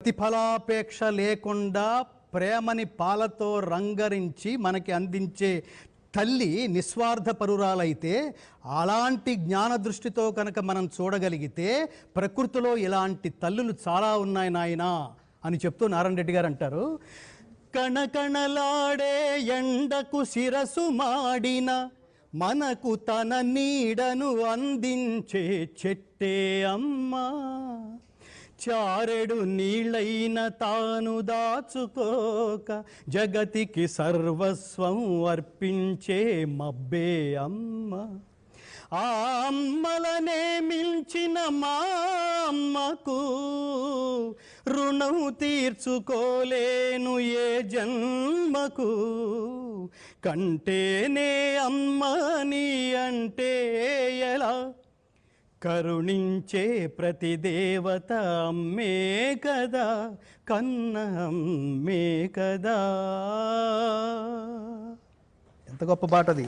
ప్రతిఫలాపేక్ష లేకుండా ప్రేమని పాలతో రంగరించి మనకి అందించే తల్లి నిస్వార్థపరురాలైతే, అలాంటి జ్ఞాన దృష్టితో కనుక మనం చూడగలిగితే ప్రకృతిలో ఇలాంటి తల్లులు చాలా ఉన్నాయి నాయనా అని చెప్తూ నారాయణ రెడ్డి గారు అంటారు. కణకణలాడే ఎండకు శిరసు మాడిన మనకు తన నీడను అందించే చెట్టే అమ్మా, చారెడు నీళ్ళైన తాను దాచుకోక జగతికి సర్వస్వం అర్పించే మబ్బే అమ్మ. ఆ అమ్మలనే మించిన మా అమ్మకు రుణం తీర్చుకోలేను ఏ జన్మకు. కంటేనే అమ్మని అంటే ఎలా, కరుణించే ప్రతి దేవత అమ్మే కదా, కన్న అమ్మే కదా. ఎంత గొప్ప పాట అది.